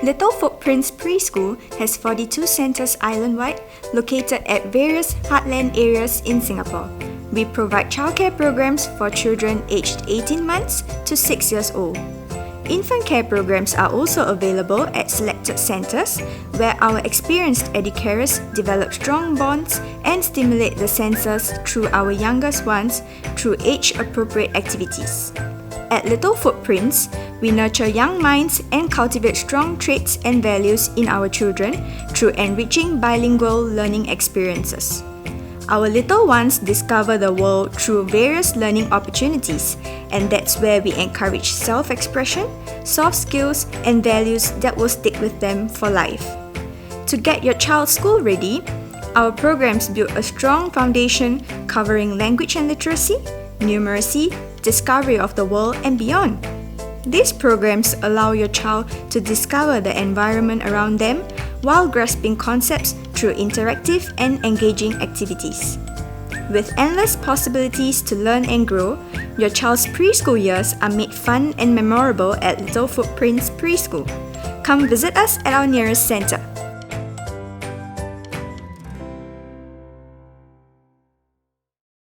Little Footprints Preschool has 42 centres island-wide, located at various heartland areas in Singapore. We provide childcare programs for children aged 18 months to 6 years old. Infant care programs are also available at selected centres, where our experienced educators develop strong bonds and stimulate the senses through our youngest ones through age-appropriate activities. At Little Footprints, we nurture young minds and cultivate strong traits and values in our children through enriching bilingual learning experiences. Our little ones discover the world through various learning opportunities, and that's where we encourage self-expression, soft skills, and values that will stick with them for life. To get your child school ready, our programs build a strong foundation covering language and literacy, numeracy, discovery of the world, and beyond. These programs allow your child to discover the environment around them while grasping concepts through interactive and engaging activities. With endless possibilities to learn and grow, your child's preschool years are made fun and memorable at Little Footprints Preschool. Come visit us at our nearest centre.